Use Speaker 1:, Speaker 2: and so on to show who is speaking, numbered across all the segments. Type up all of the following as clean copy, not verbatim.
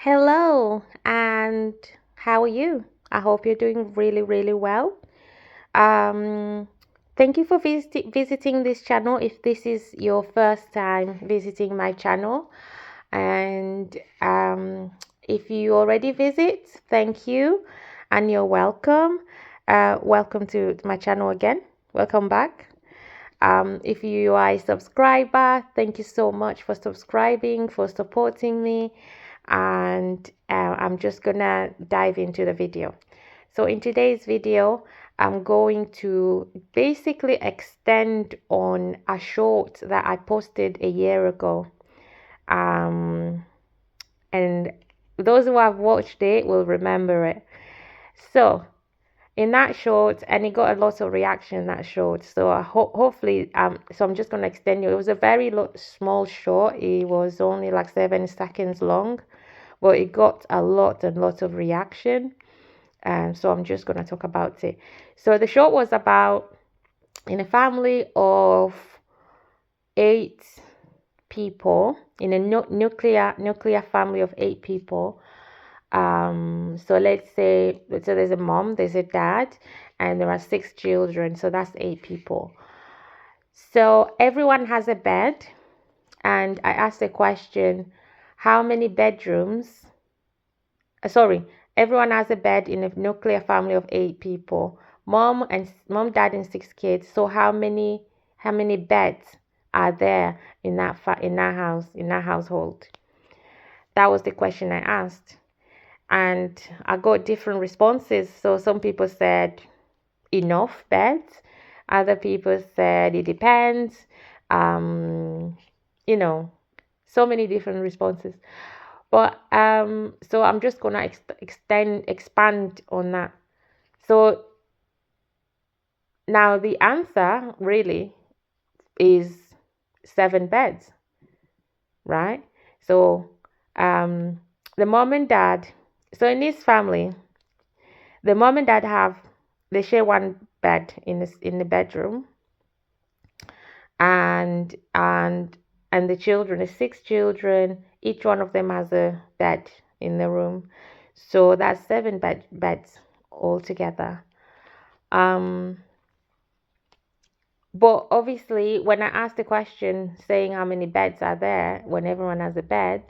Speaker 1: Hello, and how are you? I hope you're doing really, really well. Um, Thank you for visiting this channel if this is your first time visiting my channel. And if you already visit, thank you and you're welcome. Welcome to my channel again. Welcome back. If you are a subscriber, thank you so much for subscribing, for supporting me. And I'm just gonna dive into the video. So in today's video, I'm going to basically extend on a short that I posted a year ago. And those who have watched it will remember it. So in that short, and it got a lot of reaction in that short, so I hopefully so I'm just going to extend it. It was a very small short. It was only like 7 seconds long, but it got a lot and lot of reaction, and so I'm just going to talk about it. So the short was about, in a family of 8 people, in a nuclear family of 8 people. So let's say, so there's a mom, there's a dad, and there are 6 children, so that's 8 people. So everyone has a bed, and I asked the question, how many bedrooms? Sorry, everyone has a bed in a nuclear family of 8 people. Mom, dad, and 6 kids. So how many beds are there in that household? That was the question I asked. And I got different responses. So some people said enough beds, other people said it depends. You know, so many different responses. But so I'm just gonna expand on that. So now the answer really is 7 beds, right? So the mom and dad. So in this family, the mom and dad they share one bed in the bedroom, and the children, the 6 children, each one of them has a bed in the room. So that's 7 beds altogether. But obviously, when I asked the question saying how many beds are there when everyone has a bed,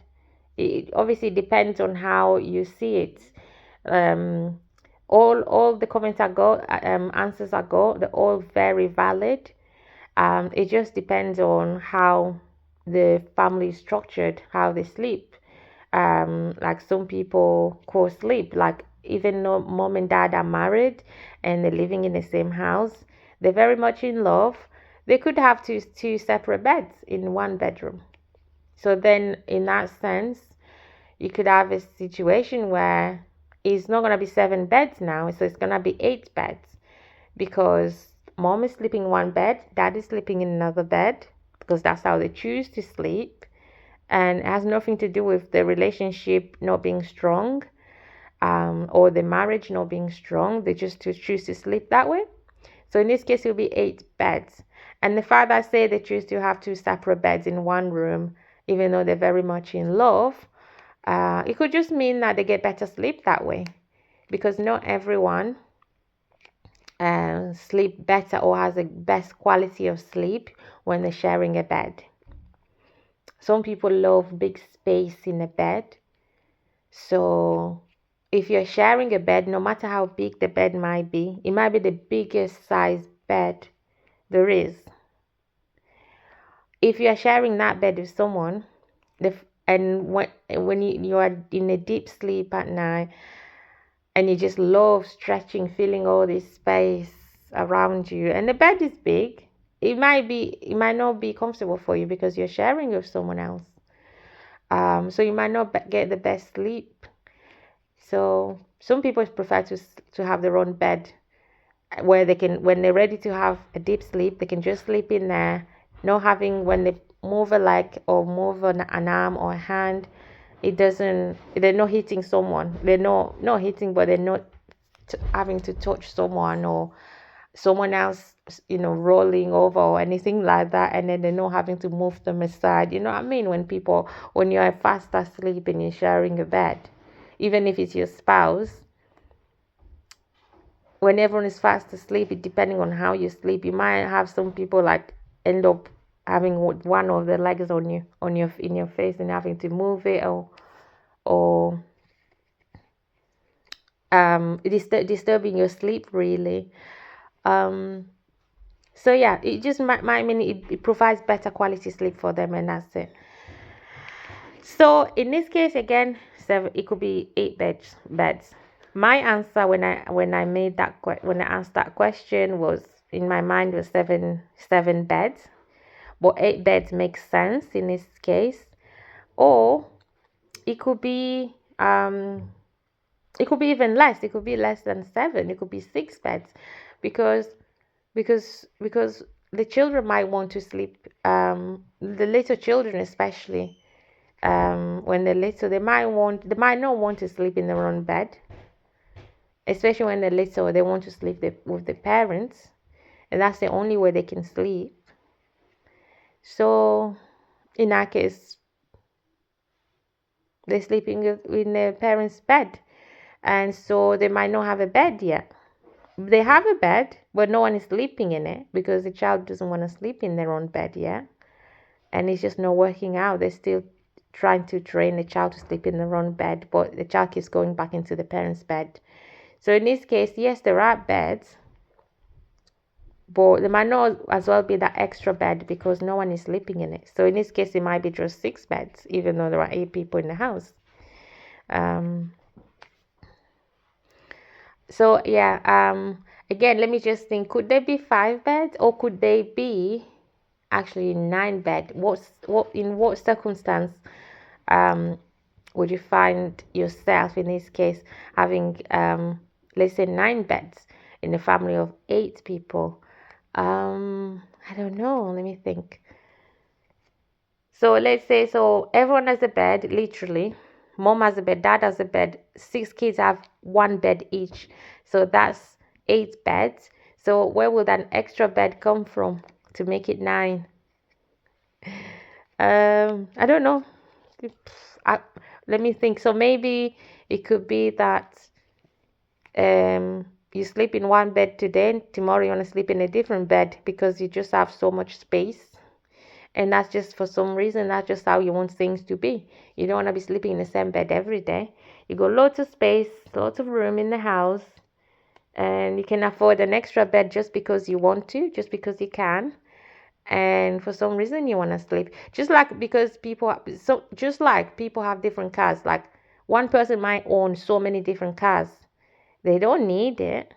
Speaker 1: it obviously depends on how you see it. All the comments I got, answers I got, they're all very valid. It just depends on how the family is structured, how they sleep. Like some people co-sleep, like even though mom and dad are married and they're living in the same house, they're very much in love. They could have two separate beds in one bedroom. So then, in that sense, you could have a situation where it's not going to be 7 beds now, so it's going to be 8 beds, because mom is sleeping in one bed, dad is sleeping in another bed, because that's how they choose to sleep, and it has nothing to do with the relationship not being strong, or the marriage not being strong. They just choose to sleep that way. So in this case, it will be 8 beds. And the father said they choose to have two separate beds in one room, even though they're very much in love. It could just mean that they get better sleep that way, because not everyone sleep better or has the best quality of sleep when they're sharing a bed. Some people love big space in a bed. So if you're sharing a bed, no matter how big the bed might be, it might be the biggest size bed there is. If you're sharing that bed with someone, and when you are in a deep sleep at night, and you just love stretching, feeling all this space around you, and the bed is big, it might not be comfortable for you because you're sharing with someone else. So you might not get the best sleep. So some people prefer to have their own bed, where they can, when they're ready to have a deep sleep, they can just sleep in there, not having, when they move a leg or move an arm or a hand, they're not hitting someone. They're not hitting, but they're not having to touch someone, or someone else rolling over or anything like that, and then they're not having to move them aside. You know what I mean? When you're fast asleep and you're sharing a bed, even if it's your spouse, when everyone is fast asleep, depending on how you sleep, you might have some people like end up having one of the legs in your face and having to move it, or disturbing your sleep really. So yeah, it just might mean it provides better quality sleep for them, and that's it. So in this case, again, seven, it could be 8 beds. My answer when I made that when I asked that question was, in my mind, was seven beds, but 8 beds makes sense in this case. Or it could be even less. It could be less than 7. It could be 6 beds, because because the children might want to sleep. The little children especially, when they're little, they might not want to sleep in their own bed, especially when they're little. They want to sleep with the parents, and that's the only way they can sleep. So in that case, they're sleeping in their parents' bed, and so they might not have a bed yet. They have a bed, but no one is sleeping in it because the child doesn't want to sleep in their own bed yet, and it's just not working out. They're still trying to train the child to sleep in their own bed, but the child keeps going back into the parents' bed. So in this case, yes, there are beds, but there might not as well be that extra bed because no one is sleeping in it. So in this case, it might be just 6 beds, even though there are 8 people in the house. So yeah, again, let me just think, could there be 5 beds, or could they be actually 9 bed? In what circumstance would you find yourself in this case having let's say 9 beds in a family of 8 people? I don't know, let me think. So let's say, so everyone has a bed, literally. Mom has a bed, dad has a bed, 6 kids have 1 bed each. So that's 8 beds. So where would an extra bed come from to make it 9? I don't know. Let me think. So maybe it could be that you sleep in one bed today, and tomorrow you want to sleep in a different bed because you just have so much space. And that's just, for some reason, that's just how you want things to be. You don't want to be sleeping in the same bed every day. You got lots of space, lots of room in the house, and you can afford an extra bed just because you want to, just because you can. And for some reason you want to sleep. Just like people have different cars. Like one person might own so many different cars. They don't need it.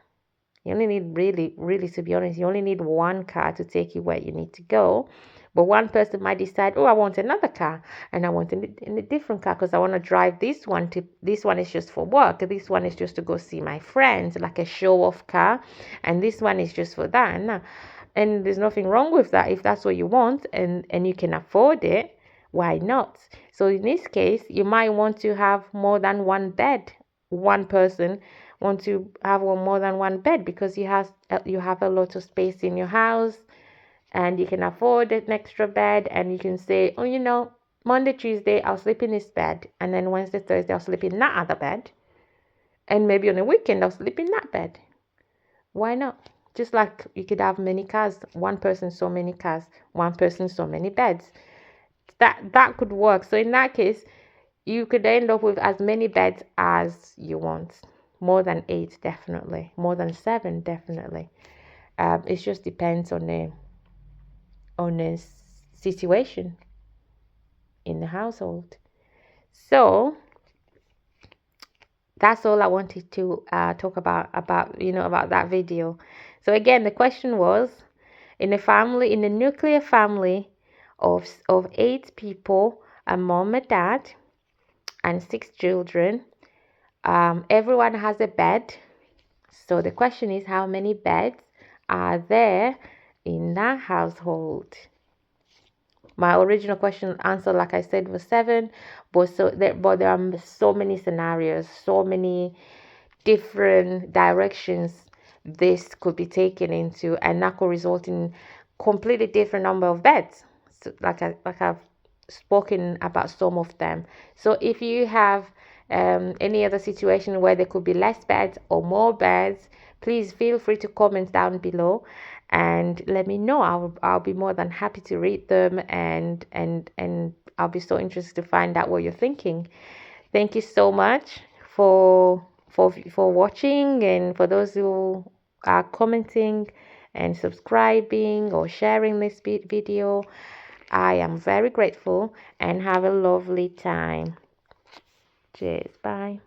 Speaker 1: You only need, really, to be honest, you only need one car to take you where you need to go. But one person might decide, oh, I want another car, and I want in a different car because I want to drive this one. This one is just for work. This one is just to go see my friends, like a show-off car, and this one is just for that. And there's nothing wrong with that if that's what you want, and you can afford it. Why not? So in this case, you might want to have more than one bed. One person want to have more than one bed because you have a lot of space in your house, and you can afford an extra bed, and you can say, oh, Monday, Tuesday I'll sleep in this bed, and then Wednesday, Thursday I'll sleep in that other bed, and maybe on a weekend I'll sleep in that bed. Why not? Just like you could have many cars, one person so many cars, one person so many beds. That could work. So in that case, you could end up with as many beds as you want. More than 8, definitely. More than 7, definitely. It just depends on the situation in the household. So that's all I wanted to talk about that video. So again, the question was, in a nuclear family of 8 people, a mom, a dad, and 6 children, everyone has a bed. So the question is, how many beds are there in that household? My original question answer, like I said, was 7, but there are so many scenarios, so many different directions this could be taken into, and that could result in completely different number of beds. So I've spoken about some of them. So if you have any other situation where there could be less beds or more beds, please feel free to comment down below and let me know. I'll be more than happy to read them, and I'll be so interested to find out what you're thinking. Thank you so much for watching, and for those who are commenting and subscribing or sharing this video. I am very grateful, and have a lovely time. Cheers. Bye.